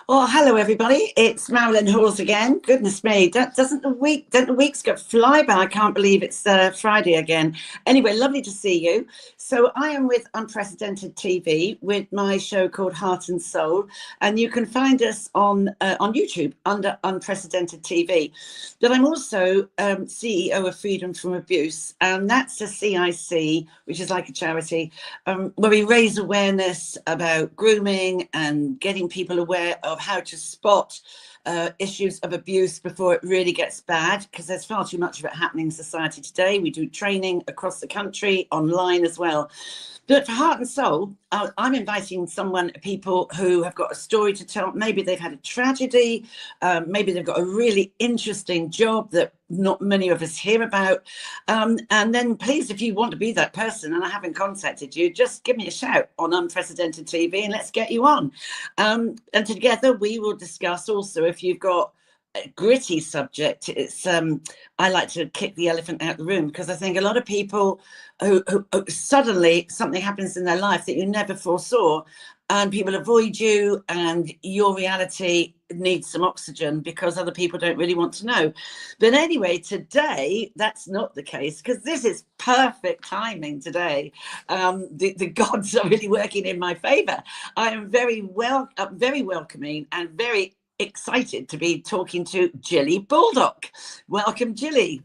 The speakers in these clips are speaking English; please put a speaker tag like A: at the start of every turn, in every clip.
A: Well, hello everybody. It's Marilyn Hawes again. Goodness me, don't the weeks go fly by? I can't believe it's Friday again. Anyway, lovely to see you. So I am with Unprecedented TV with my show called Heart and Soul, and you can find us on YouTube under Unprecedented TV. But I'm also CEO of Freedom from Abuse, and that's a CIC, which is like a charity, where we raise awareness about grooming and getting people aware of how to spot issues of abuse before it really gets bad, because there's far too much of it happening in society today. We do training across the country, online as well. But for Heart and Soul, I'm inviting people who have got a story to tell. Maybe they've had a tragedy, maybe they've got a really interesting job that not many of us hear about. And then please, if you want to be that person and I haven't contacted you, just give me a shout on Unprecedented TV and let's get you on. And together we will discuss also, if you've got a gritty subject, it's I like to kick the elephant out of the room, because I think a lot of people who suddenly something happens in their life that you never foresaw, and people avoid you, and your reality needs some oxygen because other people don't really want to know. But anyway, today that's not the case, because this is perfect timing today. The gods are really working in my favor. I am very welcoming and very excited to be talking to Gilly Baldock. Welcome, Gilly.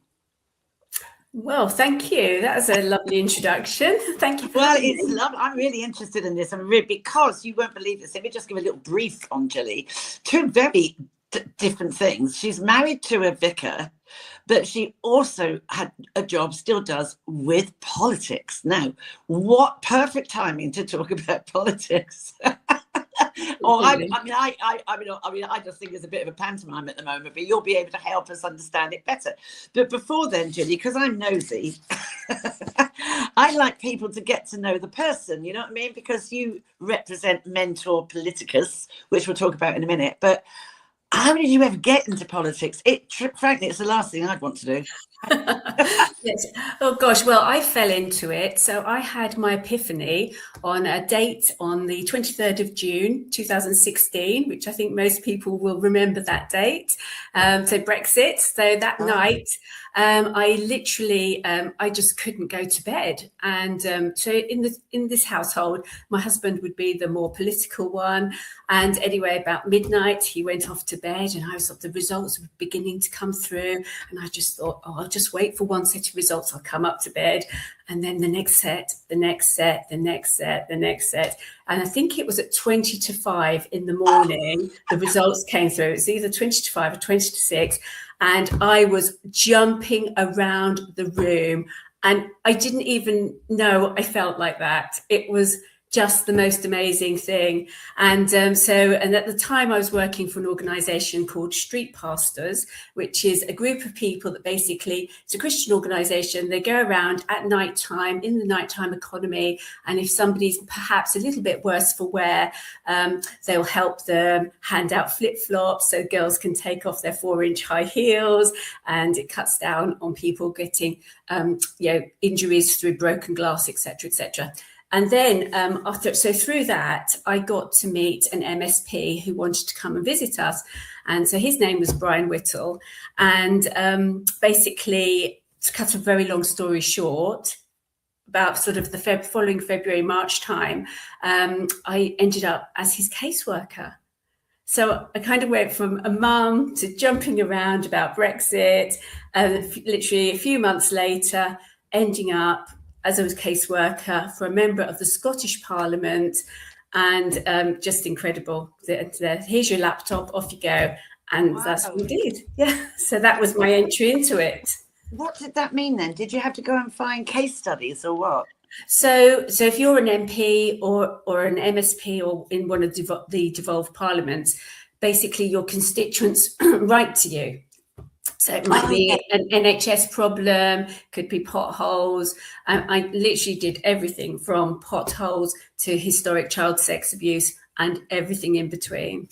B: Well, thank you. That was a lovely introduction. Thank you.
A: Well, it's lovely. I'm really interested in this, because you won't believe this. Let me just give a little brief on Gilly. Two very different things. She's married to a vicar, but she also had a job, still does, with politics. Now, what perfect timing to talk about politics. I just think it's a bit of a pantomime at the moment, but you'll be able to help us understand it better. But before then, Gilly, because I'm nosy, I like people to get to know the person, you know what I mean? Because you represent Mentor Politicus, which we'll talk about in a minute. But how did you ever get into politics? Frankly, it's the last thing I'd want to do.
B: Yes. Oh gosh, well, I fell into it. So I had my epiphany on a date on the 23rd of June 2016, which I think most people will remember that date. So Brexit. So that night, I literally, I just couldn't go to bed. And so in this household, my husband would be the more political one. And anyway, about midnight, he went off to bed, and I thought the results were beginning to come through. And I just thought, I'll just wait for one set of results. I'll come up to bed. And then the next set, the next set, the next set, the next set. And I think it was at 20 to 5 in the morning, the results came through. It's either 20 to 5 or 20 to 6. And I was jumping around the room, and I didn't even know I felt like that. It was just the most amazing thing. And at the time I was working for an organisation called Street Pastors, which is a group of people that basically, it's a Christian organisation. They go around at night time, in the nighttime economy, and if somebody's perhaps a little bit worse for wear, they'll help them hand out flip-flops so girls can take off their 4-inch high heels, and it cuts down on people getting injuries through broken glass, etc., etc. And then through that, I got to meet an MSP who wanted to come and visit us. And so his name was Brian Whittle. And basically, to cut a very long story short, about sort of the following February, March time, I ended up as his caseworker. So I kind of went from a mum to jumping around about Brexit, and literally a few months later, ending up as a caseworker for a member of the Scottish Parliament, and just incredible. Here's your laptop, off you go. And that's what we did. Yeah, so that was my entry into it.
A: What did that mean then? Did you have to go and find case studies or what?
B: So if you're an MP or an MSP or in one of the devolved parliaments, basically your constituents write to you. So it might be an NHS problem, could be potholes. I literally did everything from potholes to historic child sex abuse and everything in between.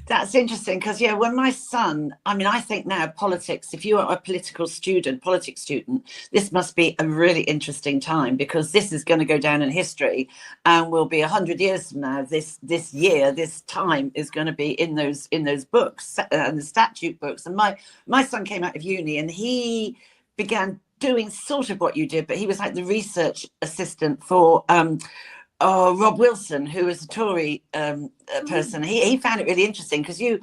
A: That's interesting because, yeah, when my son, I mean, I think now politics, if you are a politics student, this must be a really interesting time because this is going to go down in history and will be 100 years from now. This year, this time is going to be in those books and the statute books. And my son came out of uni and he began doing sort of what you did, but he was like the research assistant for Rob Wilson, who was a Tory person. He found it really interesting because you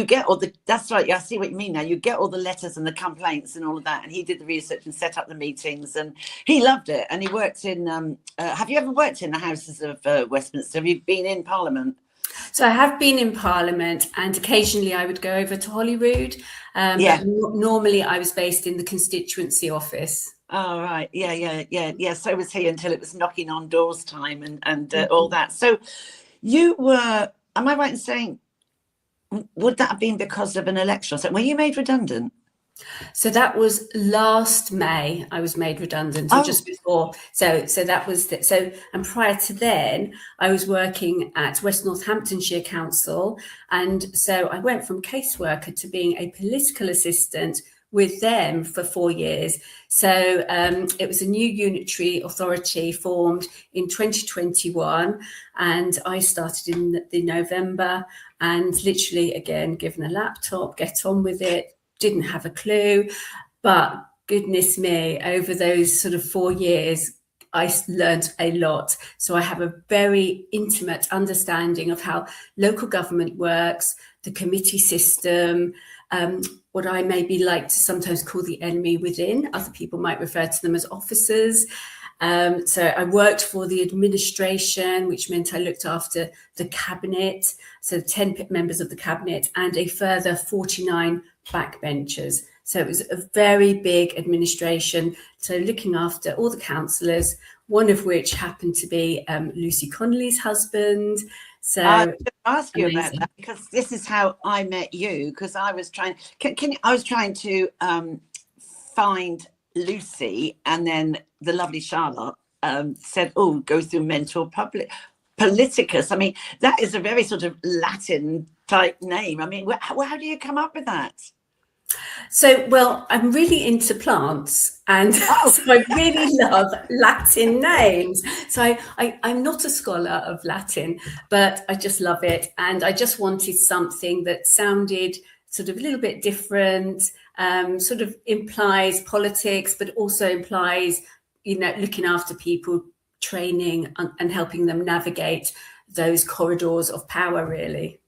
A: get all the, that's right, I see what you mean now, you get all the letters and the complaints and all of that, and he did the research and set up the meetings and he loved it. And he worked in have you ever worked in the Houses of Westminster? Have you been in Parliament?
B: So I have been in Parliament, and occasionally I would go over to Holyrood,
A: Yeah.
B: but normally I was based in the constituency office.
A: Oh, right. Yeah. So was he until it was knocking on doors time and all that. So you were, am I right in saying, would that have been because of an election or something? Were you made redundant?
B: So that was last May. I was made redundant, or just before. So that was so. And prior to then, I was working at West Northamptonshire Council, and so I went from caseworker to being a political assistant with them for 4 years. So it was a new unitary authority formed in 2021, and I started in the November. And literally, again, given a laptop, get on with it. Didn't have a clue, but goodness me, over those sort of 4 years, I learned a lot. So I have a very intimate understanding of how local government works, the committee system, what I maybe like to sometimes call the enemy within. Other people might refer to them as officers. So I worked for the administration, which meant I looked after the cabinet, so 10 members of the cabinet and a further 49 backbenchers. So it was a very big administration. So looking after all the councillors, one of which happened to be Lucy Connolly's husband. So
A: I was going to ask you about that because this is how I met you. Because I was trying, I was trying to find Lucy, and then the lovely Charlotte said, "Oh, go through Mentor Politicus." I mean, that is a very sort of Latin type name. I mean, how do you come up with that?
B: So, well, I'm really into plants, and so I really love Latin names. So I'm not a scholar of Latin, but I just love it. And I just wanted something that sounded sort of a little bit different, sort of implies politics, but also implies, you know, looking after people, training and helping them navigate those corridors of power, really.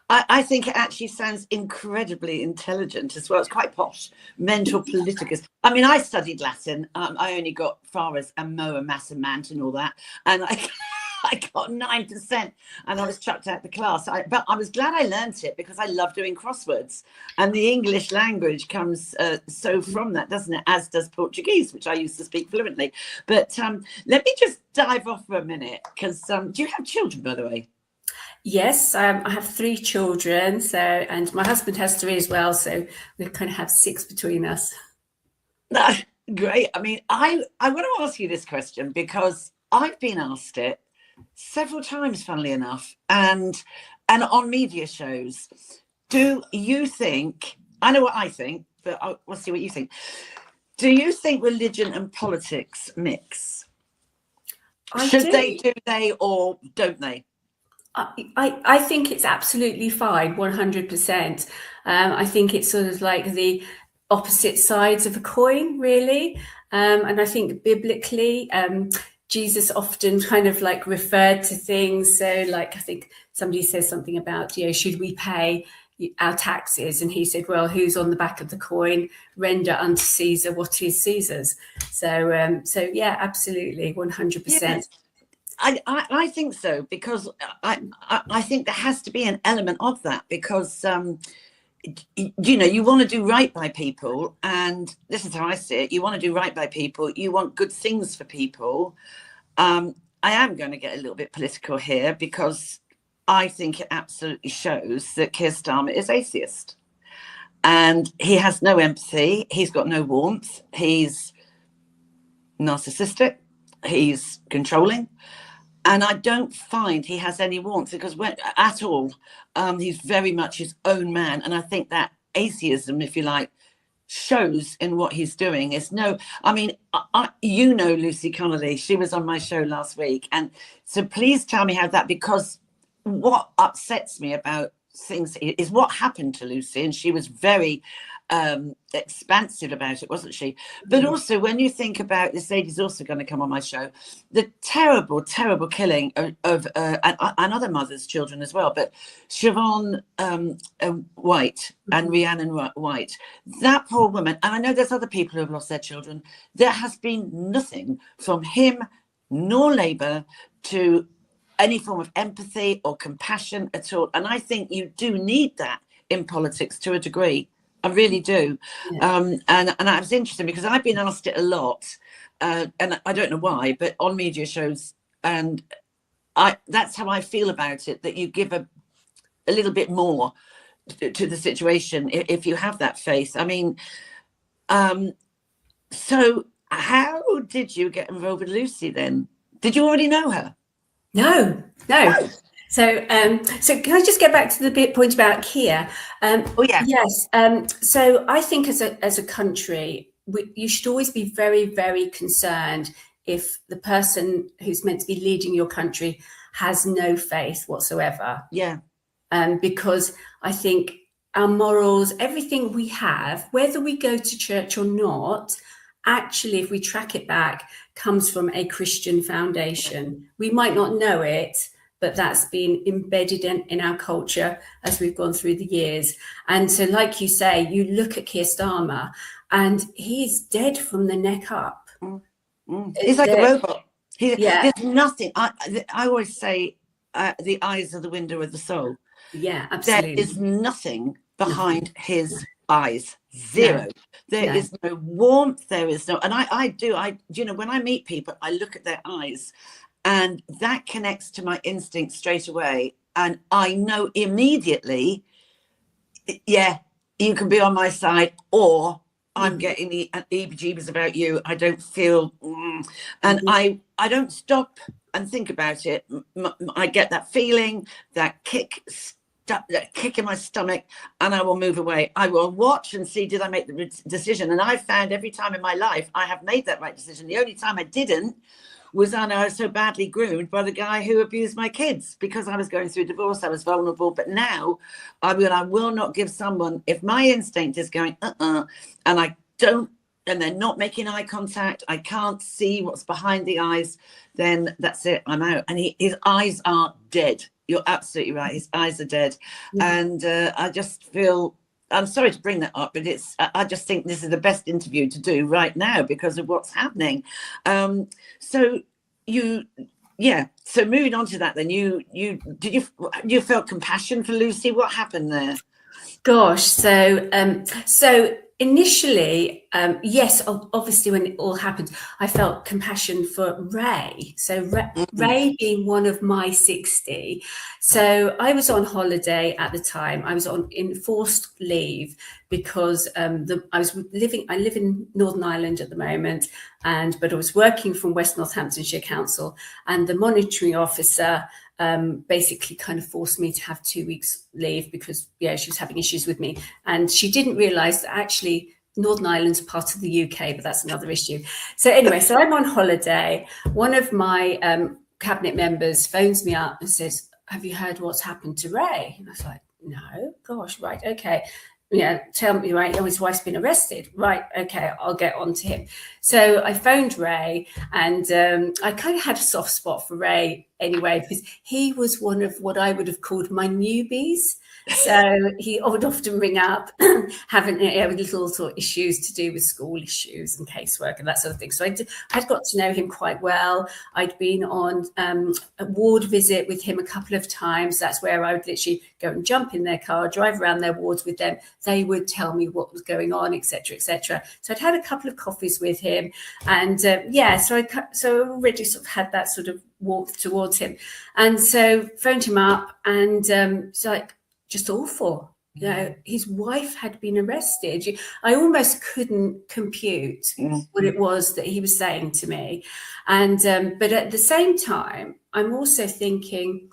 A: I think it actually sounds incredibly intelligent as well. It's quite posh. Mentor Politicus. I mean, I studied Latin. I only got far as Amoa, Massa, Mant and all that. And I got 9% and I was chucked out the class. But I was glad I learnt it because I love doing crosswords. And the English language comes so from that, doesn't it? As does Portuguese, which I used to speak fluently. But let me just dive off for a minute because do you have children, by the way?
B: Yes, I have 3 children, and my husband has 3 as well, so we kind of have 6 between us.
A: Great. I mean, I want to ask you this question because I've been asked it several times, funnily enough, and on media shows. Do you think, I know what I think, but we'll see what you think. Do you think religion and politics mix? Should they, do they, or don't they?
B: I think it's absolutely fine, 100%. I think it's sort of like the opposite sides of a coin, really. And I think biblically, Jesus often kind of like referred to things. So like, I think somebody says something about, you know, should we pay our taxes? And he said, well, who's on the back of the coin? Render unto Caesar what is Caesar's. So yeah, absolutely, 100%.
A: Yes. I think so, because I think there has to be an element of that, because you know, you want to do right by people, and this is how I see it. You want to do right by people, you want good things for people. I am going to get a little bit political here because I think it absolutely shows that Keir Starmer is atheist, and he has no empathy, he's got no warmth, he's narcissistic, he's controlling. And I don't find he has any warmth because at all, he's very much his own man. And I think that atheism, if you like, shows in what he's doing. It's no, I mean, Lucy Connolly, she was on my show last week. And so please tell me how that, because what upsets me about things is what happened to Lucy. And she was very expansive about it, wasn't she? But also when you think about, this lady's also going to come on my show, the terrible killing of and other mothers' children as well, but Siobhan White and Rhiannon White, that poor woman, and I know there's other people who have lost their children, there has been nothing from him nor Labour to any form of empathy or compassion at all. And I think you do need that in politics to a degree. I really do. Yeah. And I was interested because I've been asked it a lot, and I don't know why, but on media shows, and that's how I feel about it, that you give a little bit more to the situation if you have that faith. I mean, so how did you get involved with Lucy then? Did you already know her?
B: No. So can I just get back to the point about Keir?
A: Oh yeah.
B: Yes. So I think as a country, you should always be very, very concerned if the person who's meant to be leading your country has no faith whatsoever.
A: Yeah.
B: Because I think our morals, everything we have, whether we go to church or not, actually, if we track it back, comes from a Christian foundation. We might not know it, but that's been embedded in our culture as we've gone through the years. And so, like you say, you look at Keir Starmer and he's dead from the neck up.
A: He's like a robot. There's nothing. I always say the eyes are the window of the soul.
B: Yeah, absolutely.
A: There is nothing behind his eyes. Zero. There is no warmth. There is no, and I when I meet people, I look at their eyes and that connects to my instinct straight away. And I know immediately, yeah, you can be on my side, or I'm getting the heebie-jeebies about you. I don't feel, and I don't stop and think about it. I get that feeling, that kick in my stomach, and I will move away. I will watch and see, did I make the decision? And I've found every time in my life I have made that right decision. The only time I didn't was when I was so badly groomed by the guy who abused my kids, because I was going through divorce. I was vulnerable. But now I will not give someone, if my instinct is going and I don't, and they're not making eye contact, I can't see what's behind the eyes, then that's it, I'm out. And his eyes are dead. You're absolutely right. His eyes are dead. And I just feel, I'm sorry to bring that up, but I just think this is the best interview to do right now because of what's happening. So moving on to that, then you felt compassion for Lucy? What happened there?
B: Gosh, so initially, yes, obviously when it all happened, I felt compassion for Ray. So Ray being one of my 60. So I was on holiday at the time. I was on enforced leave because I live in Northern Ireland at the moment, but I was working from West Northamptonshire Council, and the monitoring officer basically kind of forced me to have 2 weeks leave because she was having issues with me, and she didn't realise that actually Northern Ireland's part of the UK, but that's another issue. So anyway, so I'm on holiday. One of my cabinet members phones me up and says, "Have you heard what's happened to Ray?" And I was like, "No." "Gosh, right, okay. Yeah, tell me, right? Oh, his wife's been arrested. Right, okay, I'll get on to him." So I phoned Ray, and I kind of had a soft spot for Ray anyway, because he was one of what I would have called my newbies. So he would often ring up having little sort of issues to do with school issues and casework and that sort of thing. So I'd got to know him quite well. I'd been on a ward visit with him a couple of times. That's where I would literally go and jump in their car, drive around their wards with them. They would tell me what was going on, etc., etc. So I'd had a couple of coffees with him, and so I already sort of had that sort of warmth towards him, and so phoned him up, and it's like, just awful. you know, his wife had been arrested. I almost couldn't compute what it was that he was saying to me. And but at the same time, I'm also thinking,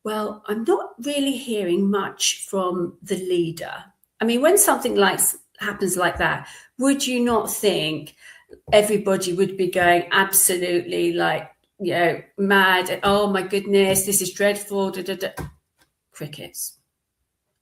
B: well, I'm not really hearing much from the leader. I mean, when something like happens like that, would you not think everybody would be going absolutely like, you know, mad? Oh my goodness, this is dreadful. Da, da, da. Crickets.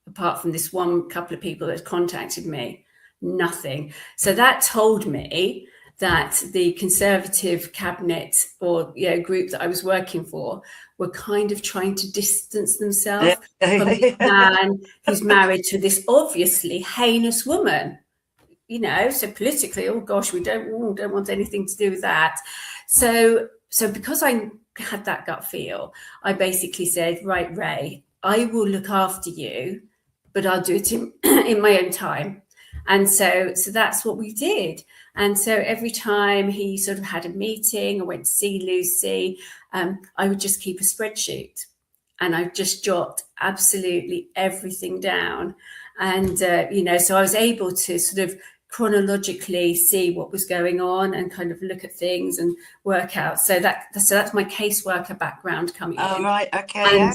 B: Apart from this one couple of people that contacted me, nothing. So that told me that the Conservative cabinet or group that I was working for were kind of trying to distance themselves from this man who's married to this obviously heinous woman. You know, so politically, oh gosh, we don't want anything to do with that. So because I had that gut feel, I basically said, right, Ray, I will look after you, but I'll do it in my own time. And so that's what we did. And so every time he sort of had a meeting, I went to see Lucy, I would just keep a spreadsheet and I just jot absolutely everything down. And, so I was able to sort of chronologically see what was going on and kind of look at things and work out. So that's my caseworker background coming in.
A: Oh, right. Okay.
B: And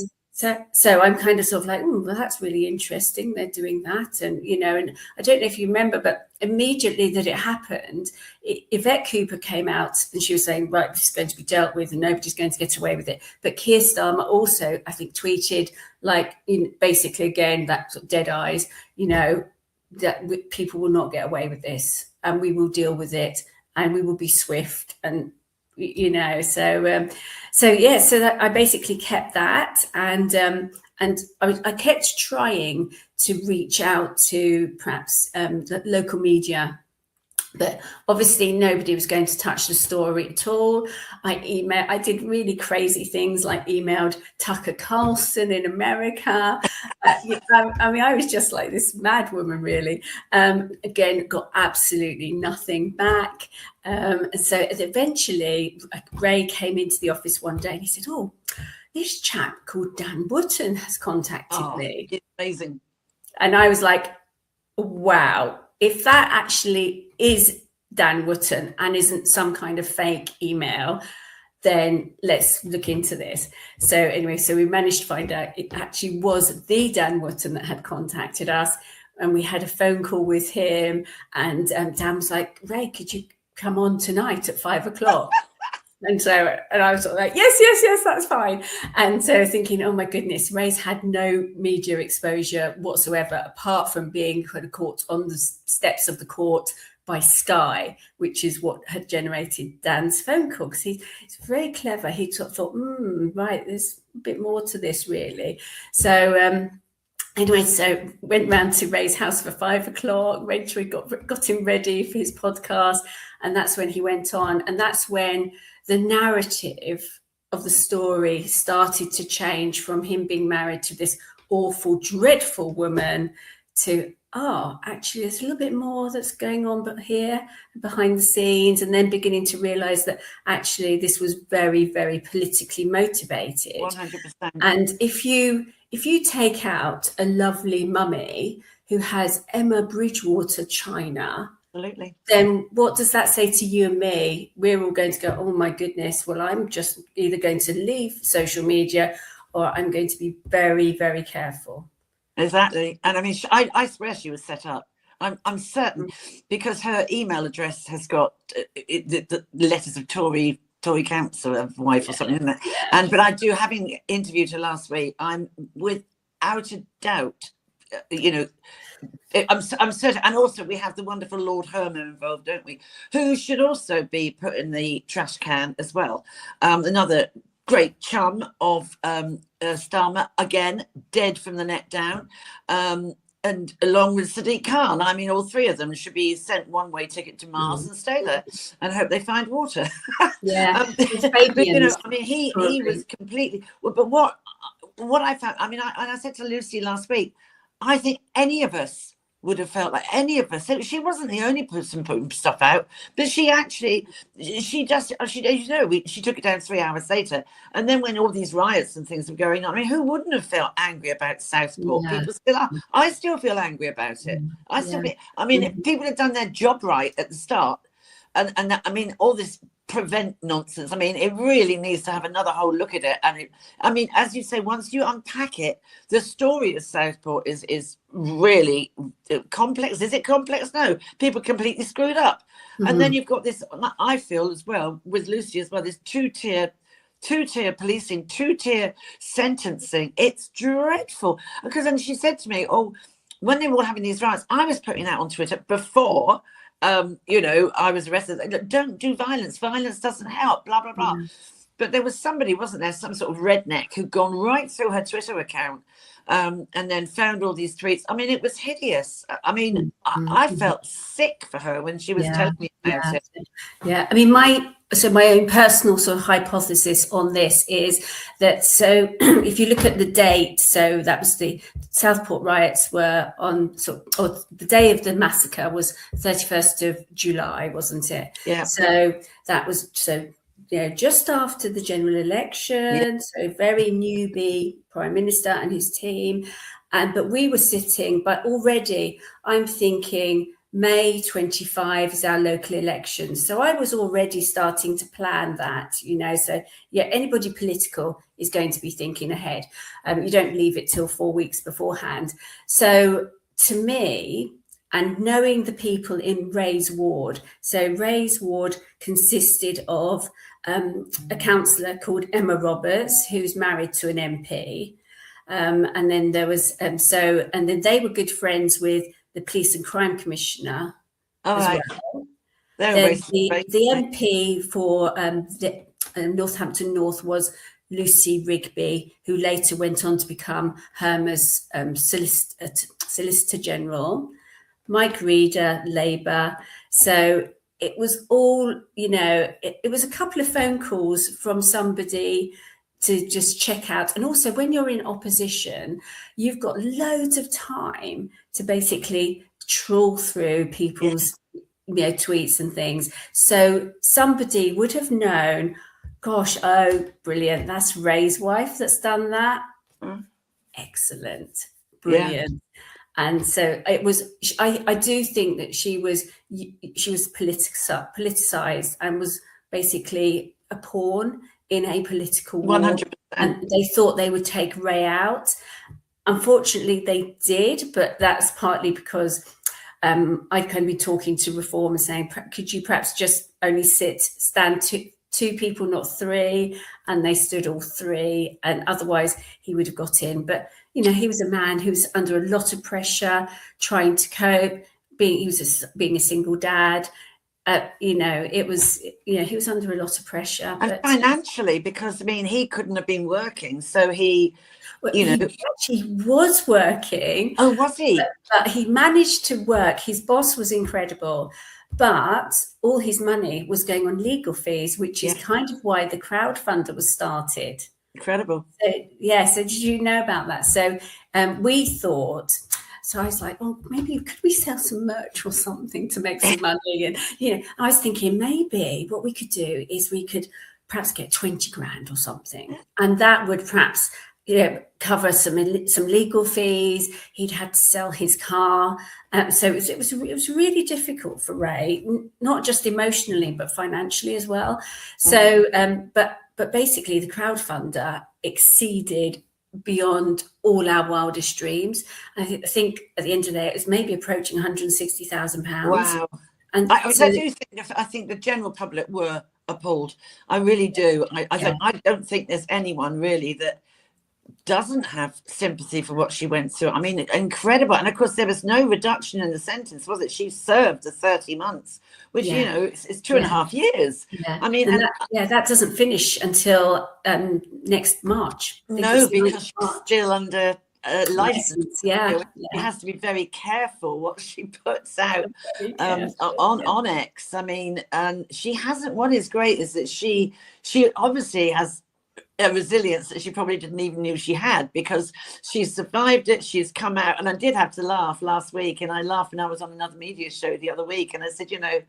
B: so I'm kind of sort of like, oh, well, that's really interesting. They're doing that. And, and I don't know if you remember, but immediately that it happened, Yvette Cooper came out and she was saying, right, this is going to be dealt with and nobody's going to get away with it. But Keir Starmer also, I think, tweeted like, basically, again, that sort of dead eyes, that people will not get away with this and we will deal with it and we will be swift and so that I basically kept that and I kept trying to reach out to perhaps the local media, but obviously nobody was going to touch the story at all. I did really crazy things like emailed Tucker Carlson in America. I was just like this mad woman, really. Again, got absolutely nothing back. So eventually Ray came into the office one day and he said, oh, this chap called Dan Wootton has contacted me.
A: It's amazing.
B: And I was like, wow. If that actually is Dan Wootton and isn't some kind of fake email, then let's look into this. So anyway, so we managed to find out it actually was the Dan Wootton that had contacted us. And we had a phone call with him. And Dan was like, Ray, could you come on tonight at 5:00? And I was sort of like, yes, that's fine. And so thinking, oh my goodness, Ray's had no media exposure whatsoever, apart from being kind of caught on the steps of the court by Sky, which is what had generated Dan's phone call. Because he's very clever. He sort of thought, right, there's a bit more to this, really. So anyway, so went round to Ray's house for 5:00. Rachel got him ready for his podcast. And that's when he went on. And that's when the narrative of the story started to change from him being married to this awful, dreadful woman to, actually, there's a little bit more that's going on but here behind the scenes, and then beginning to realize that actually this was very, very politically motivated.
A: 100%.
B: And if you take out a lovely mummy who has Emma Bridgewater china,
A: absolutely,
B: then what does that say to you and me? We're all going to go, oh my goodness, well, I'm just either going to leave social media or I'm going to be very, very careful.
A: Exactly. And I mean, I swear she was set up. I'm certain, because her email address has got the letters of Tory council wife or something, isn't it? Yeah. But I do, having interviewed her last week, I'm without a doubt, I'm certain. And also we have the wonderful Lord Herman involved, don't we? Who should also be put in the trash can as well. Another great chum of Starmer, again, dead from the neck down. And along with Sadiq Khan, I mean, all three of them should be sent one-way ticket to Mars and stay there and hope they find water.
B: Yeah,
A: I mean, he was completely. But what I found, I mean, I said to Lucy last week, I think any of us would have felt like any of us. So she wasn't the only person putting stuff out, but she took it down 3 hours later. And then when all these riots and things were going on, I mean, who wouldn't have felt angry about Southport?
B: Yeah.
A: People still are. I still feel angry about it. If people had done their job right at the start, and that, I mean, all this prevent nonsense. I mean, it really needs to have another whole look at it. And as you say, once you unpack it, the story of Southport is really complex. Is it complex? No, people completely screwed up. And then you've got this, I feel as well, with Lucy as well, this two-tier policing, two-tier sentencing. It's dreadful. Because then she said to me, when they were all having these riots, I was putting that on Twitter before I was arrested. Don't do violence. Violence doesn't help, blah, blah, blah. But there was somebody, wasn't there, some sort of redneck who'd gone right through her Twitter account and then found all these tweets. I mean, it was hideous. I mean, I felt sick for her when she was telling me about it.
B: Yeah, I mean, my own personal sort of hypothesis on this is that, so if you look at the date, so that was the Southport riots were on, or the day of the massacre was 31st of July, wasn't it?
A: Yeah.
B: So that was, just after the general election, so very newbie Prime Minister and his team. But we were sitting, but already I'm thinking May 25 is our local election. So I was already starting to plan that, so anybody political is going to be thinking ahead. You don't leave it till 4 weeks beforehand. So to me, and knowing the people in Ray's ward, so Ray's ward consisted of a councillor called Emma Roberts, who's married to an MP. And then there was, and then they were good friends with the Police and Crime Commissioner as well. Then the MP for Northampton North was Lucy Rigby, who later went on to become Herma's Solicitor General. Mike Reeder, Labour. So it was all, it was a couple of phone calls from somebody to just check out. And also when you're in opposition, you've got loads of time to basically trawl through people's tweets and things. So somebody would have known, gosh, brilliant, that's Ray's wife that's done that. Excellent, brilliant. And so it was, I do think that she was politicized and was basically a pawn in a political war.
A: 100%.
B: And they thought they would take Ray out. Unfortunately, they did, but that's partly because I can be talking to Reform and saying, could you perhaps just only stand two people, not three? And they stood all three, and otherwise he would have got in. But he was a man who was under a lot of pressure, trying to cope. Being a single dad. It was, he was under a lot of pressure.
A: And financially, because, he couldn't have been working. So he
B: actually was working.
A: Oh, was he?
B: But he managed to work. His boss was incredible. But all his money was going on legal fees, which is kind of why the crowdfunder was started.
A: Incredible.
B: So did you know about that? So we thought... So I was like, maybe could we sell some merch or something to make some money? And, I was thinking maybe what we could do is we could perhaps get 20 grand or something. And that would perhaps, cover some legal fees. He'd had to sell his car. So it was really difficult for Ray, not just emotionally, but financially as well. So, but basically the crowdfunder exceeded beyond all our wildest dreams. I think at the end of the day, it was maybe approaching £160,000.
A: Wow. And I think the general public were appalled. I really do. I don't think there's anyone really that doesn't have sympathy for what she went through. Incredible. And of course, there was no reduction in the sentence, was it? She served the 30 months, which, it's 2.5 years.
B: Yeah. That doesn't finish until next March.
A: No, because she's still under license.
B: It
A: has to be very careful what she puts out on X. And she hasn't. What is great is that she obviously has a resilience that she probably didn't even know she had, because she's survived it. She's come out, and I did have to laugh last week, and I laughed when I was on another media show the other week, and I said, you know,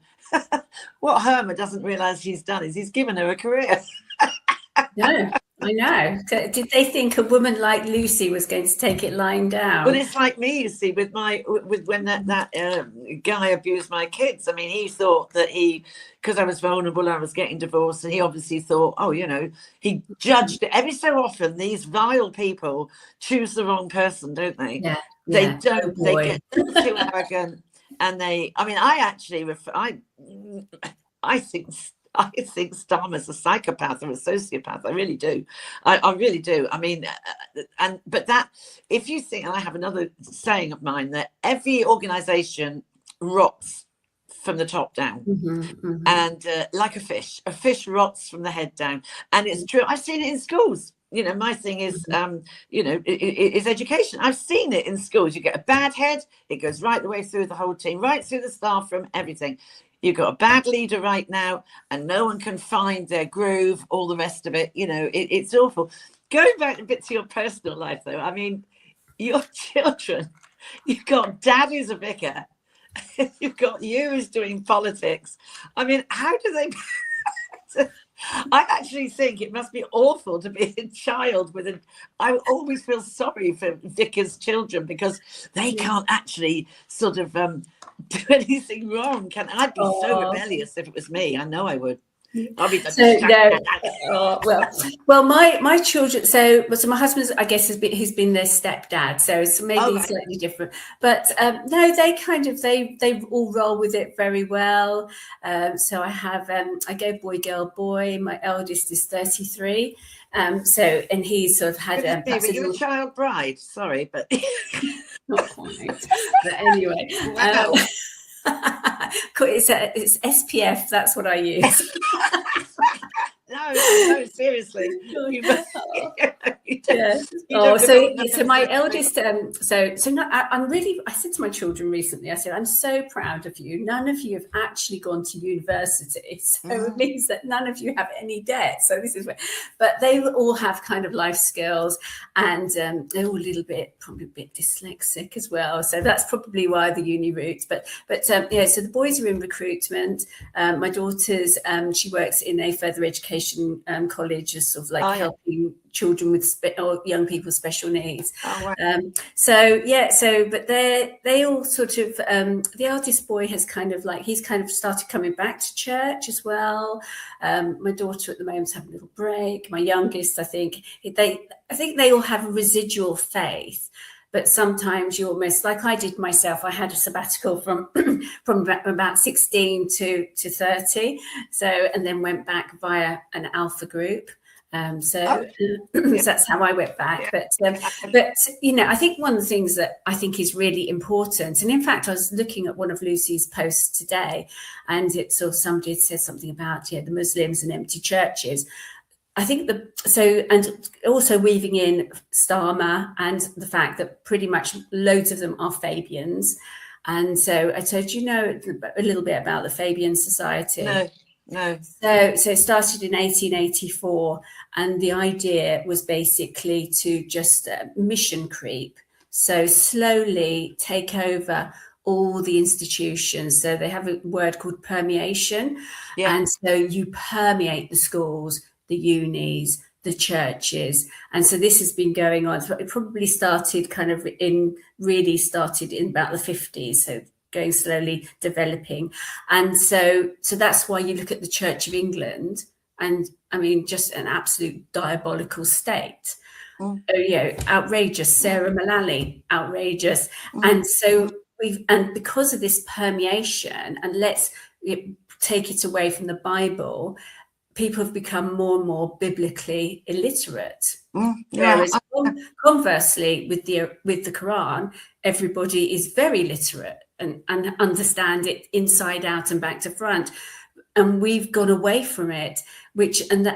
A: what Herman doesn't realise she's done is he's given her a career.
B: No, I know. Did they think a woman like Lucy was going to take it lying down?
A: Well, it's like me, you see, with when that guy abused my kids. I mean, he thought that because I was vulnerable, I was getting divorced, and he obviously thought, oh, you know, he judged it. Every so often, these vile people choose the wrong person, don't they?
B: Yeah.
A: They don't. Oh, they get too arrogant, and I mean, I think Starmer's a psychopath or a sociopath. I really do. I really do. I mean, but that, if you think, and I have another saying of mine, that every organisation rots from the top down, and like a fish rots from the head down. And it's true. I've seen it in schools. You know, my thing is, you know, is education. I've seen it in schools. You get a bad head, it goes right the way through the whole team, right through the staff room, everything. You've got a bad leader right now, and no one can find their groove, all the rest of it. You know, it's awful. Going back a bit to your personal life, though, I mean, your children, you've got dad who's a vicar, you've got you who's doing politics. I mean, how do they... I actually think it must be awful to be a child with I always feel sorry for vicars' children, because they can't actually sort of do anything wrong. I'd be so rebellious if it was me. I know I would.
B: Well, my children. So my husband's, I guess, he's been their stepdad, so maybe slightly different. But no, they all roll with it very well. So I go boy, girl, boy. My eldest is 33. And he's sort of had
A: you're a child bride. Sorry, but
B: not quite. But anyway.
A: Wow.
B: It's SPF, that's what I use.
A: No, seriously.
B: So my eldest, I said to my children recently, I said, I'm so proud of you. None of you have actually gone to university. So it means that none of you have any debt. So this is but they all have kind of life skills, and they're all probably a bit dyslexic as well. So that's probably why the uni route. But so the boys are in recruitment. My daughter's, she works in a further education college, as sort of like helping children with or young people with special needs.
A: Wow.
B: But they all sort of the eldest boy has he's kind of started coming back to church as well. My daughter at the moment is having a little break. My youngest, I think they all have a residual faith. But sometimes you almost, like I did myself, I had a sabbatical from about 16 to 30. So, and then went back via an alpha group. So that's how I went back. Yeah. But you know, I think one of the things that I think is really important, and in fact, I was looking at one of Lucy's posts today, and somebody had said something about the Muslims and empty churches. I think and also weaving in Starmer and the fact that pretty much loads of them are Fabians. And so I told you know a little bit about the Fabian Society.
A: No.
B: So it started in 1884, and the idea was basically to just mission creep. So slowly take over all the institutions. So they have a word called permeation. Yeah. And so you permeate the schools, the unis, the churches. And so this has been going on. So it probably started in about the 50s. So going slowly developing. And so that's why you look at the Church of England, and I mean, just an absolute diabolical state. Outrageous. Sarah Mullally, outrageous. And so and because of this permeation, and let's take it away from the Bible, people have become more and more biblically illiterate. Whereas conversely, with the Quran, everybody is very literate and understand it inside out and back to front. And we've gone away from it,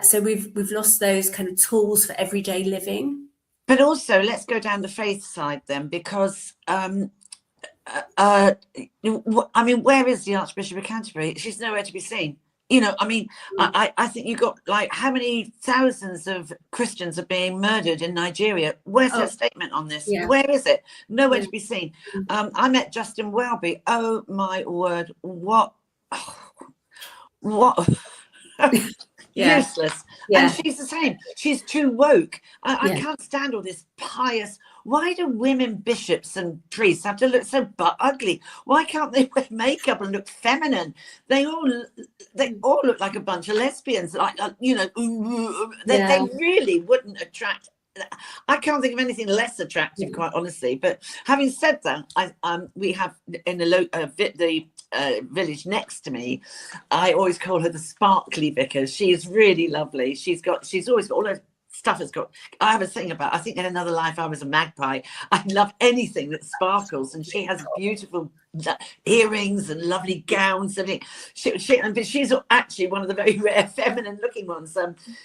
B: so we've lost those kind of tools for everyday living.
A: But also, let's go down the faith side then, because I mean, where is the Archbishop of Canterbury? She's nowhere to be seen. You know, I mean, I think you got like how many thousands of Christians are being murdered in Nigeria? Where's her statement on this?
B: Yeah.
A: Where is it? Nowhere to be seen. I met Justin Welby. Oh my word! What? Useless. And she's the same. She's too woke. I can't stand all this pious. Why do women bishops and priests have to look so butt ugly? Why can't they wear makeup and look feminine? They all look like a bunch of lesbians. Like, you know, they really wouldn't attract. I can't think of anything less attractive, quite honestly. But having said that, we have in the village next to me, I always call her the sparkly vicar. She is really lovely. She's always got all her stuff. I have a thing about, I think in another life I was a magpie. I love anything that sparkles, and she has beautiful earrings and lovely gowns. And but she's actually one of the very rare feminine looking ones.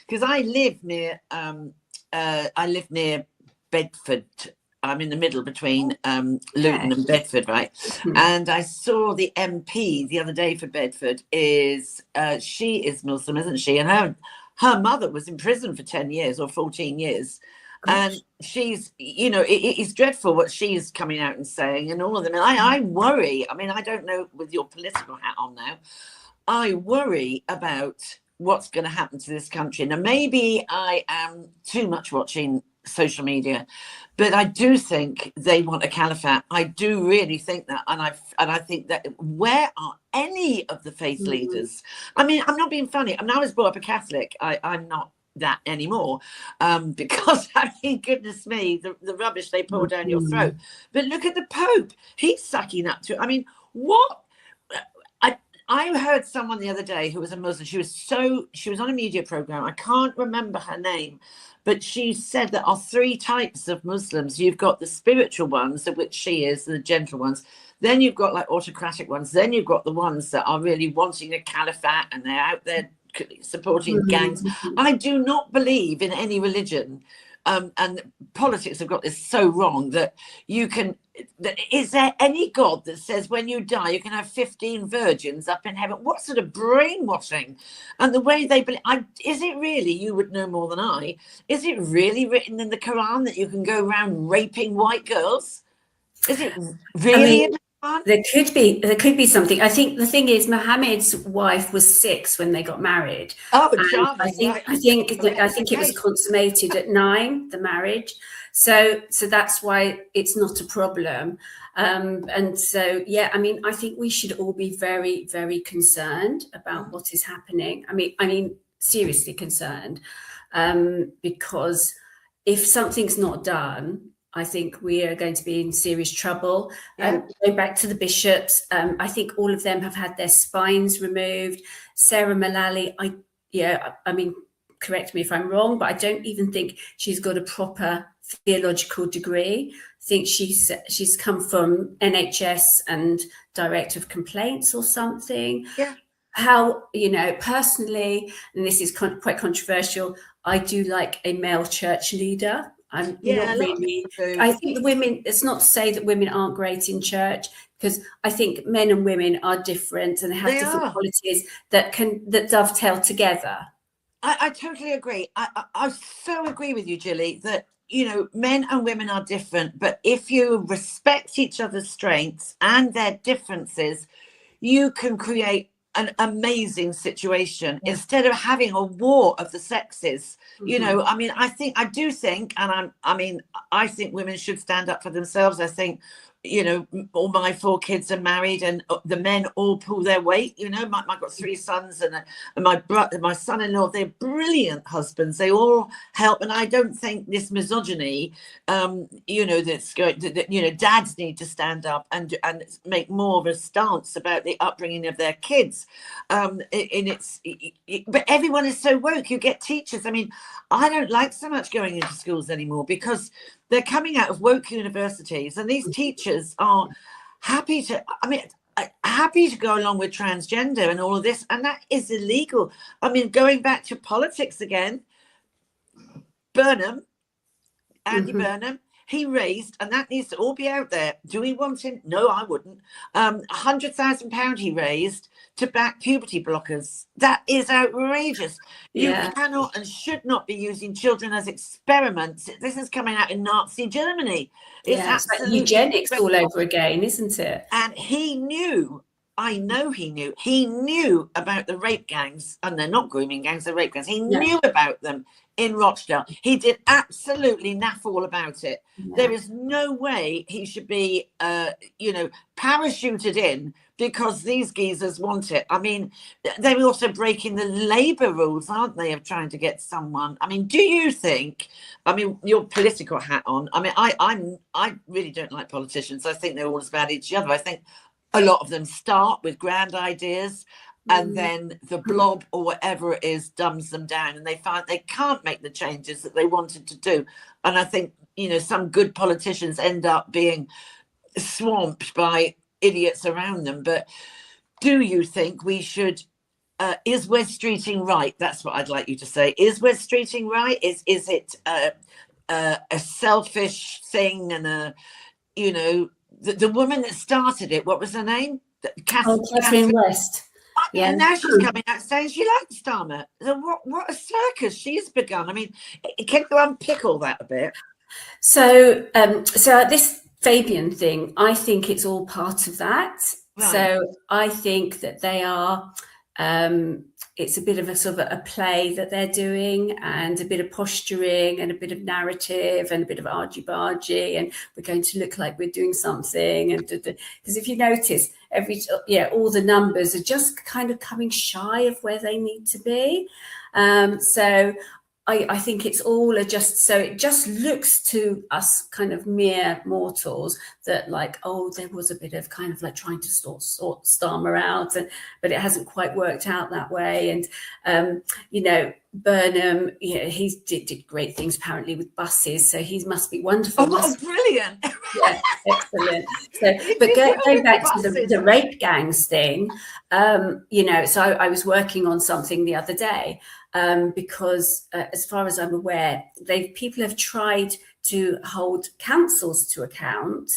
A: Because I live near Bedford. I'm in the middle between Luton and Bedford, right? And I saw the MP the other day for Bedford. She is Muslim, isn't she? And her mother was in prison for 10 years or 14 years. And she's, you know, it's dreadful what she's coming out and saying, and all of them. And I worry. I mean, I don't know, with your political hat on now, I worry about what's going to happen to this country. Now, maybe I am too much watching social media, but I do think they want a caliphate. I do really think that, and I think that where are any of the faith leaders? I mean, I'm not being funny. I mean, I was brought up a Catholic. I'm not that anymore, because I mean, goodness me, the rubbish they pour down your throat. But look at the Pope. He's sucking up to it. I mean, what? I heard someone the other day who was a Muslim. She was on a media program. I can't remember her name, but she said there are three types of Muslims. You've got the spiritual ones, of which she is, the gentle ones. Then you've got like autocratic ones. Then you've got the ones that are really wanting a caliphate, and they're out there supporting gangs. I do not believe in any religion. And politics have got this so wrong that is there any God that says when you die you can have 15 virgins up in heaven? What sort of brainwashing? And the way they believe, is it really, you would know more than I, is it really written in the Quran that you can go around raping white girls? Is it really?
B: There could be something. I think the thing is, Mohammed's wife was 6 when they got married.
A: Oh, charming.
B: I think it was consummated at 9, the marriage. So that's why it's not a problem. And so, yeah, I mean, I think we should all be very, very concerned about what is happening. I mean, seriously concerned, because if something's not done, I think we are going to be in serious trouble. Going back to the bishops, I think all of them have had their spines removed. Sarah Mullally, I mean, correct me if I'm wrong, but I don't even think she's got a proper theological degree. I think she's come from NHS and Director of Complaints or something.
A: Yeah.
B: How, you know, personally, and this is quite controversial, I do like a male church leader. I'm not really. I think the women, it's not to say that women aren't great in church, because I think men and women are different and have different qualities that dovetail together.
A: I totally agree. I so agree with you, Gilly, that, you know, men and women are different, but if you respect each other's strengths and their differences, you can create an amazing situation instead of having a war of the sexes. You know, I mean, I think women should stand up for themselves. I think, you know, all my 4 kids are married, and the men all pull their weight. You know, I've got 3 sons and my son-in-law. They're brilliant husbands. They all help, and I don't think this misogyny, you know, that's going. You know, dads need to stand up and make more of a stance about the upbringing of their kids. But everyone is so woke. You get teachers. I mean, I don't like so much going into schools anymore, because they're coming out of woke universities, and these teachers are happy to go along with transgender and all of this, and that is illegal. I mean, going back to politics again, Burnham, Andy Burnham, he raised, and that needs to all be out there. Do we want him? No, I wouldn't. £100,000 he raised to back puberty blockers. That is outrageous. You cannot and should not be using children as experiments. This is coming out in Nazi Germany. It's
B: like eugenics all over again, isn't it?
A: And he knew, I know he knew about the rape gangs, and they're not grooming gangs, they're rape gangs. He knew about them in Rochdale. He did absolutely naff all about it. There is no way he should be, parachuted in because these geezers want it. I mean, they're also breaking the Labour rules, aren't they, of trying to get someone. I mean, do you think, your political hat on, I really don't like politicians. I think they're all as bad as each other. I think a lot of them start with grand ideas, and then the blob or whatever it is dumbs them down, and they find they can't make the changes that they wanted to do. And I think, some good politicians end up being swamped by idiots around them. But do you think we should, is West Streeting right? That's what I'd like you to say. Is West Streeting right? Is it a selfish thing? And the woman that started it, what was her name?
B: Catherine West.
A: And now she's coming out saying she likes Starmer. So what a circus she's begun. I mean, can you unpick all that a bit?
B: So this Fabian thing, I think it's all part of that. Right. So I think that they are, it's a bit of a sort of a play that they're doing, and a bit of posturing and a bit of narrative and a bit of argy-bargy, and we're going to look like we're doing something. And because if you notice, all the numbers are just kind of coming shy of where they need to be. So I think it's all so it just looks to us kind of mere mortals that like, there was a bit of kind of like trying to sort Starmer out, but it hasn't quite worked out that way. And, Burnham, he did great things apparently with buses, so he must be wonderful.
A: Brilliant.
B: Yeah, excellent. So, but going back to the rape gangs thing, so I was working on something the other day, because as far as I'm aware, people have tried to hold councils to account,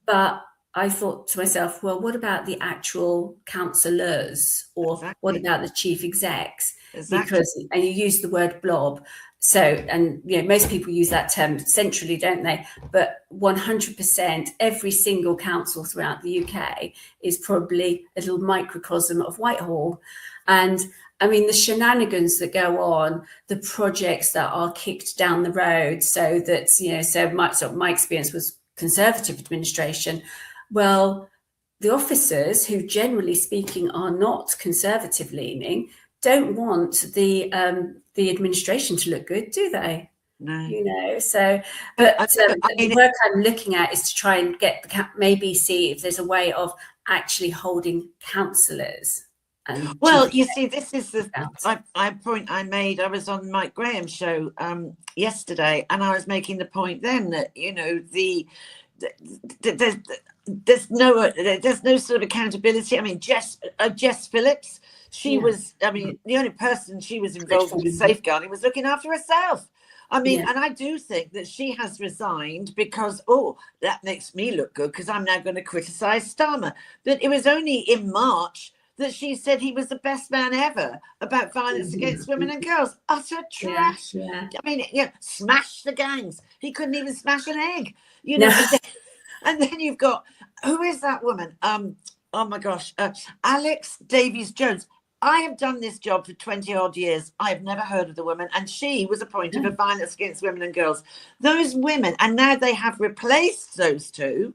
B: but I thought to myself, well, what about the actual councillors, or what about the chief execs? Because, and you use the word blob. So, and most people use that term centrally, don't they? But 100%, every single council throughout the UK is probably a little microcosm of Whitehall. And I mean, the shenanigans that go on, the projects that are kicked down the road, so that, my experience was Conservative administration. Well, the officers, who generally speaking are not Conservative leaning, don't want the administration to look good, do they? No. So, but the work I'm looking at is to try and maybe see if there's a way of actually holding councillors.
A: Well, you see, this is the point I made. I was on Mike Graham's show yesterday, and I was making the point then that there's no sort of accountability. I mean, Jess Phillips. She was, the only person she was involved with safeguarding was looking after herself. And I do think that she has resigned because, that makes me look good because I'm now going to criticise Starmer. But it was only in March that she said he was the best man ever about violence against women and girls. Utter trash. I mean, smash the gangs. He couldn't even smash an egg, And then you've got, who is that woman? Oh my gosh, Alex Davies-Jones. I have done this job for 20 odd years. I've never heard of the woman. And she was appointed for violence against women and girls. Those women, and now they have replaced those two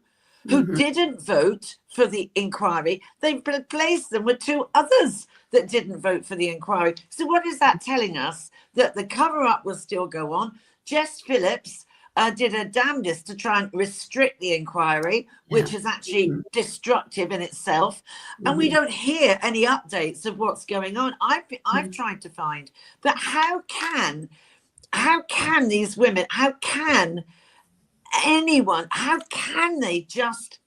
A: who didn't vote for the inquiry. They've replaced them with two others that didn't vote for the inquiry. So what is that telling us? That the cover-up will still go on. Jess Phillips did her damnedest to try and restrict the inquiry, which is actually destructive in itself. And we don't hear any updates of what's going on. I've tried to find, but how can these women, how can anyone, how can they just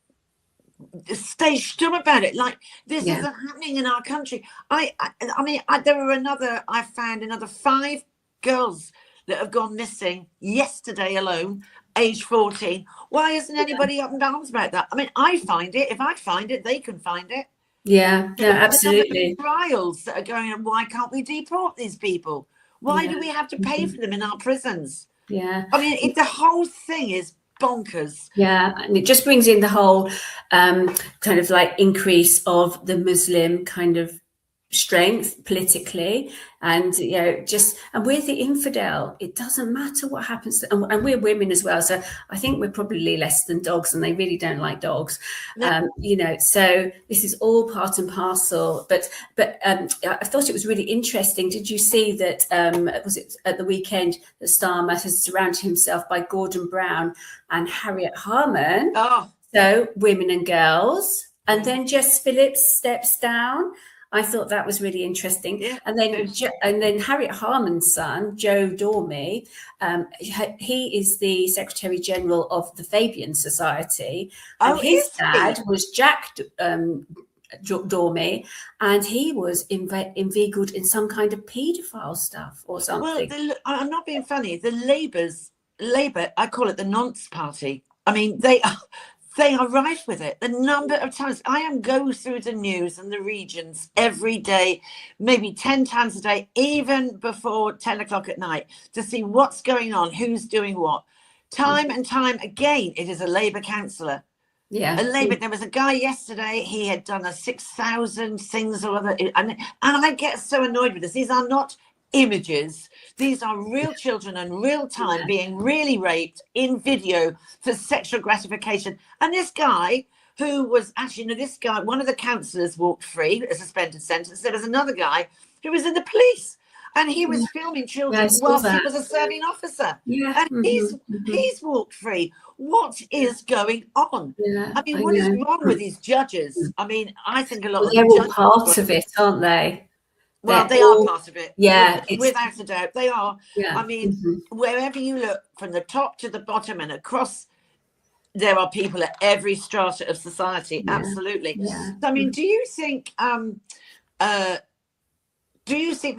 A: stay stum about it? Like this isn't happening in our country. I found another 5 girls that have gone missing yesterday alone, age 14. Why isn't anybody up in arms about that? I mean, I find it. If I find it, they can find it.
B: Yeah, no, absolutely.
A: The trials that are going on. Why can't we deport these people? Why do we have to pay for them in our prisons?
B: Yeah.
A: I mean, the whole thing is bonkers.
B: Yeah, and it just brings in the whole kind of like increase of the Muslim kind of strength politically, and you know, and we're the infidel. It doesn't matter what happens, and we're women as well, so I think we're probably less than dogs, and they really don't like dogs. No. You know, so this is all part and parcel. But I thought it was really interesting. Did you see that was it at the weekend that Starmer has surrounded himself by Gordon Brown and Harriet Harman? So women and girls, and then Jess Phillips steps down. I thought that was really interesting. Yeah. And then Harriet Harman's son, Joe Dormy, he is the Secretary General of the Fabian Society. And his dad was Jack Dormy, and he was inveigled in some kind of paedophile stuff or something.
A: Well, I'm not being funny. The Labour, I call it the nonce party. I mean, they are rife with it. The number of times I go through the news and the regions every day, maybe 10 times a day, even before 10 o'clock at night, to see what's going on, who's doing what. Time and time again, it is a Labour councillor. Yeah. There was a guy yesterday, he had done a 6,000 things or other. And I get so annoyed with this. These are not images. These are real children in real time being really raped in video for sexual gratification. And this guy who was actually, one of the councillors walked free, a suspended sentence. There was another guy who was in the police and he was filming children whilst he was a serving officer. Yeah. And he's walked free. What is going on? Yeah, I mean, what is wrong with these judges? I mean, I think a lot of
B: they're all part of it, aren't they?
A: Well, they are part of it.
B: Yeah.
A: Without a doubt, they are. Yeah. I mean, wherever you look, from the top to the bottom and across, there are people at every strata of society. Yeah. Absolutely. Yeah. So, I mean, do you think there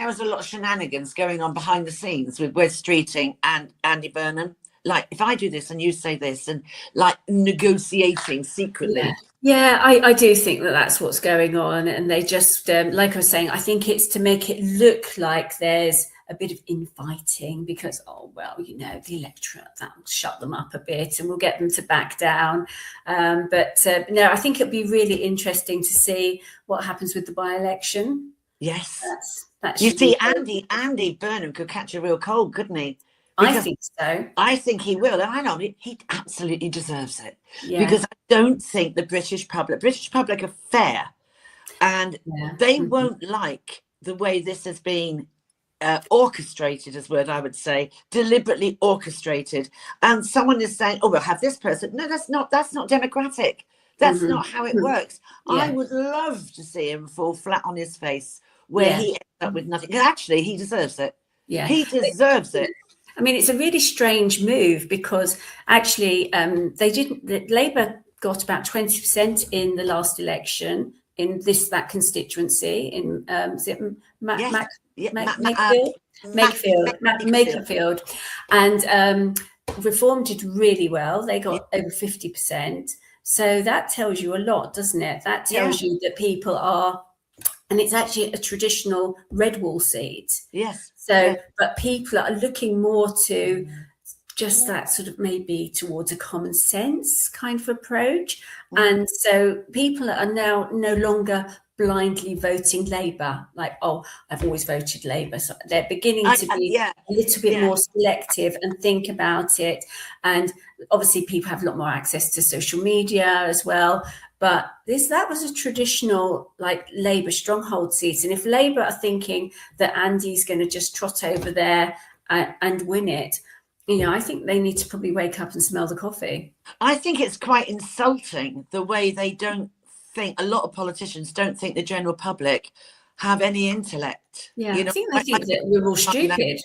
A: was a lot of shenanigans going on behind the scenes with Wes Streeting and Andy Burnham? Like, if I do this and you say this, and like negotiating secretly.
B: Yeah. Yeah, I do think that that's what's going on. And they just, like I was saying, I think it's to make it look like there's a bit of infighting because, the electorate, that will shut them up a bit and we'll get them to back down. No, I think it'll be really interesting to see what happens with the by-election.
A: Yes. You see, Andy Burnham could catch a real cold, couldn't he? Because
B: I think so.
A: I think he will. And I know he absolutely deserves it. Yeah. Because I don't think the British public are fair. And they won't like the way this has been orchestrated, is what I would say, deliberately orchestrated. And someone is saying, we'll have this person. No, that's not democratic. That's not how it works. Yeah. I would love to see him fall flat on his face where he ends up with nothing. Actually, he deserves it. Yeah. He deserves it.
B: I mean, it's a really strange move because actually Labour got about 20% in the last election in that constituency in Makerfield, and Reform did really well. They got over 50%. So that tells you a lot, doesn't it? That tells you that people are, and it's actually a traditional red wall seat.
A: Yes.
B: So, but people are looking more to just that sort of maybe towards a common sense kind of approach. And so people are now no longer blindly voting Labour, like, I've always voted Labour. So they're beginning to be a little bit more selective and think about it. And obviously people have a lot more access to social media as well. But that was a traditional like Labour stronghold seat. And if Labour are thinking that Andy's going to just trot over there and win it, I think they need to probably wake up and smell the coffee.
A: I think it's quite insulting the way they don't think, a lot of politicians don't think the general public have any intellect.
B: Yeah, I think they think that we're all stupid.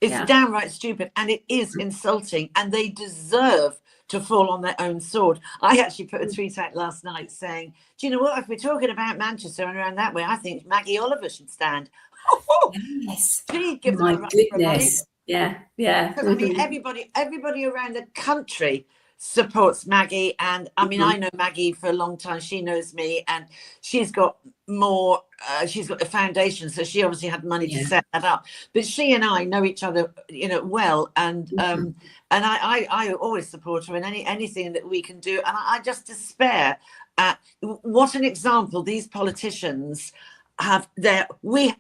A: It's downright stupid, and it is insulting, and they deserve to fall on their own sword. I actually put a tweet out last night saying, do you know what, if we're talking about Manchester and around that way, I think Maggie Oliver should stand.
B: Yes.
A: Please give
B: my goodness. Yeah, yeah.
A: Because I mean, everybody around the country supports Maggie, and I mean, I know Maggie for a long time. She knows me, and she's got more. She's got the foundation, so she obviously had money to set that up. But she and I know each other, well, and I always support her in anything that we can do, and I just despair at what an example these politicians have. What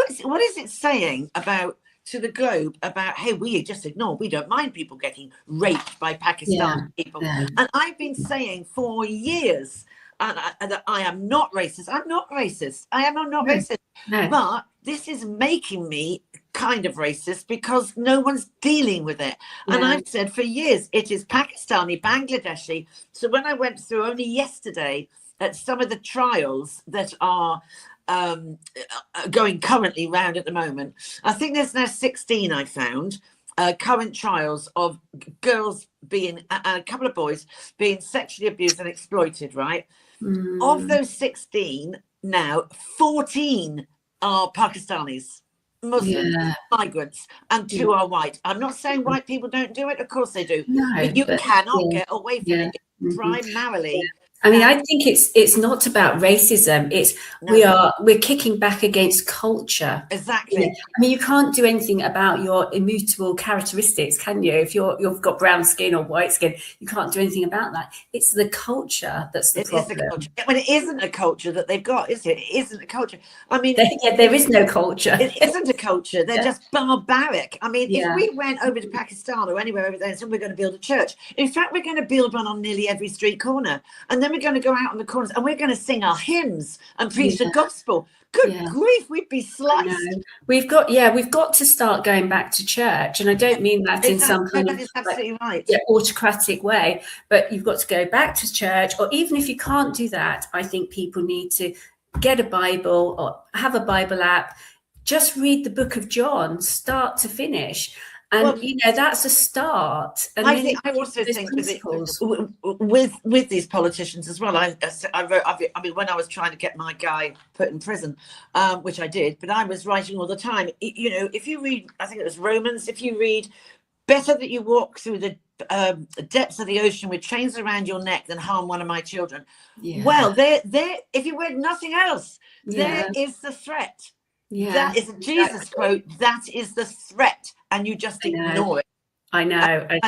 A: is it saying about? To the globe about, hey, we just ignore, we don't mind people getting raped by Pakistani people. And I've been saying for years that I am not racist. I'm not racist. I am not racist. But this is making me kind of racist because no one's dealing with it. And I've said for years, it is Pakistani, Bangladeshi. So when I went through only yesterday at some of the trials that are going currently round at the moment, I think there's now 16 I found current trials of girls being a couple of boys being sexually abused and exploited, right? Of those 16 now, 14 are Pakistanis, Muslim migrants, and 2 are white. I'm not saying white people don't do it, of course they do, but you cannot get away from it. Primarily
B: I mean, I think it's not about racism. It's we're kicking back against culture.
A: Exactly.
B: I mean, you can't do anything about your immutable characteristics, can you? If you've got brown skin or white skin, you can't do anything about that. It's the culture that's the problem.
A: Is a culture. When it isn't a culture that they've got, is it? It isn't a culture. I mean,
B: there is no culture.
A: It isn't a culture. They're just barbaric. I mean, if we went over to Pakistan or anywhere over there and said we're going to build a church, in fact, we're going to build one on nearly every street corner, and then we're going to go out on the corners and we're going to sing our hymns and preach the gospel. Good grief, we'd be sliced.
B: We've got to start going back to church, and I don't mean that in some kind of autocratic way, but you've got to go back to church. Or even if you can't do that, I think people need to get a Bible or have a Bible app. Just read the book of John, start to finish. And that's a start. And
A: I also think with these politicians as well. I mean, when I was trying to get my guy put in prison, which I did, but I was writing all the time. If you read, I think it was Romans. If you read, better that you walk through the depths of the ocean with chains around your neck than harm one of my children. Well, there. If you read nothing else, there is the threat. That is a Jesus quote. That is the threat. And you just ignore it.
B: I know, and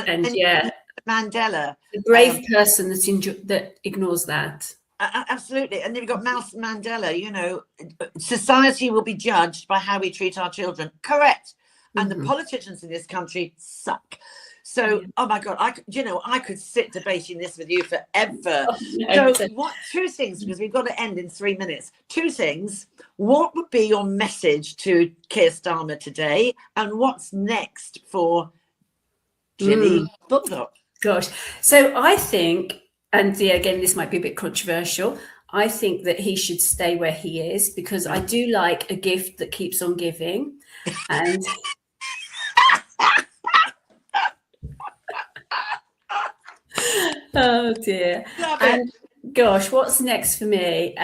A: Mandela,
B: the brave person that ignores that.
A: Absolutely, and then you've got Nelson Mandela. Society will be judged by how we treat our children. Correct, and the politicians in this country suck. So, oh my God, I could sit debating this with you forever. So, two things, because we've got to end in 3 minutes. 2 things. What would be your message to Keir Starmer today? And what's next for Gilly Baldock?
B: Gosh. So I think, and again, this might be a bit controversial, I think that he should stay where he is, because I do like a gift that keeps on giving. And oh dear. And gosh, what's next for me?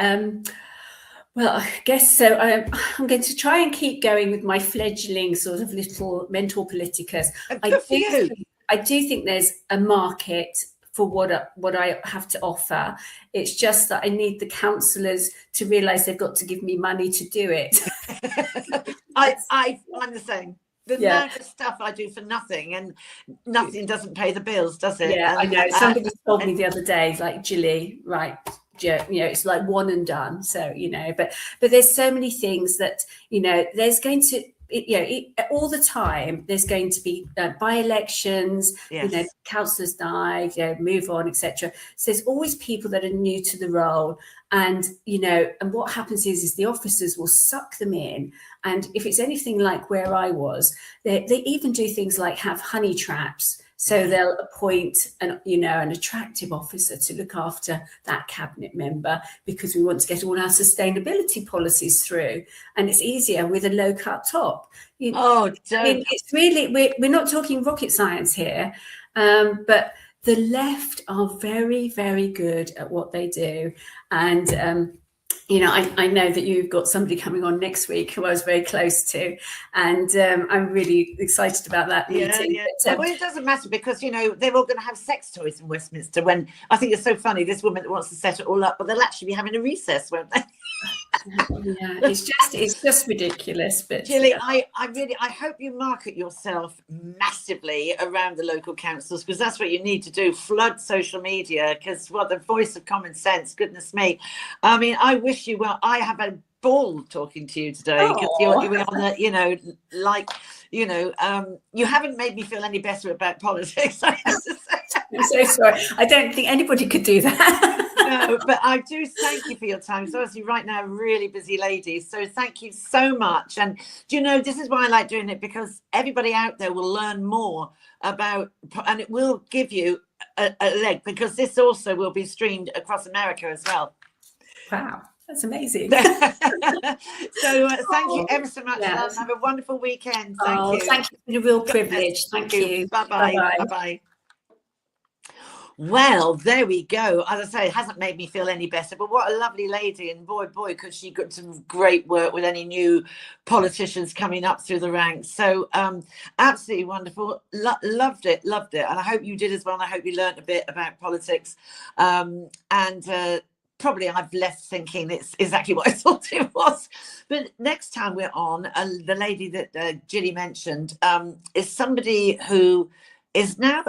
B: Well, I guess so. I'm going to try and keep going with my fledgling sort of little Mentor Politicus. I do think there's a market for what I have to offer. It's just that I need the councillors to realise they've got to give me money to do it.
A: I'm the same. The amount of stuff I do for nothing, and nothing doesn't pay the bills, does it?
B: Yeah, I know. Somebody told me the other day, like, Gilly, right, it's like one and done. So, but there's so many things that, there's going to, all the time, there's going to be by-elections, councillors die, move on, etc. So there's always people that are new to the role. And, and what happens is the officers will suck them in. And if it's anything like where I was, they even do things like have honey traps. So they'll appoint an attractive officer to look after that cabinet member, because we want to get all our sustainability policies through. And it's easier with a low cut top. It's really, we're not talking rocket science here, but the left are very, very good at what they do. And you know, I know that you've got somebody coming on next week who I was very close to, and I'm really excited about that meeting.
A: Yeah.
B: But,
A: well, it doesn't matter because, you know, they're all going to have sex toys in Westminster. When I think it's so funny, this woman that wants to set it all up, but they'll actually be having a recess, won't they?
B: yeah, it's just ridiculous. But
A: Gilly, I hope you market yourself massively around the local councils, because that's what you need to do. Flood social media, because the voice of common sense, goodness me. I mean, I wish you well. I have a ball talking to you today, because you're on the, you know, like, you know, you haven't made me feel any better about politics, I have to say.
B: I'm so sorry. I don't think anybody could do that.
A: No, but I do thank you for your time. So obviously right now, really busy lady. So thank you so much. And do you know, this is why I like doing it, because everybody out there will learn more about, and it will give you a leg, because this also will be streamed across America as well.
B: Wow, that's amazing.
A: So thank you ever so much. Yes. Have a wonderful weekend. Thank you.
B: Thank you. It's been a real privilege. Thank you.
A: Bye-bye. Bye-bye. Well, there we go. As I say, it hasn't made me feel any better, but what a lovely lady. And boy, could she got some great work with any new politicians coming up through the ranks. So absolutely wonderful. Loved it. And I hope you did as well. And I hope you learned a bit about politics. Probably I've left thinking it's exactly what I thought it was. But next time we're on, the lady that Gilly mentioned is somebody who is now...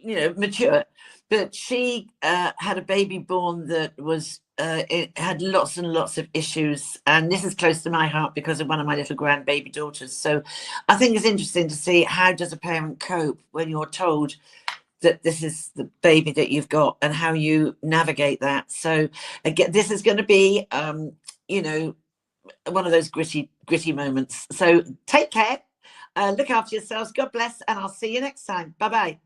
A: you know, mature, but she had a baby born that was it had lots and lots of issues, and this is close to my heart because of one of my little grandbaby daughters. So I think it's interesting to see, how does a parent cope when you're told that this is the baby that you've got, and how you navigate that. So again, this is going to be you know, one of those gritty moments. So take care, look after yourselves, God bless, and I'll see you next time. Bye-bye.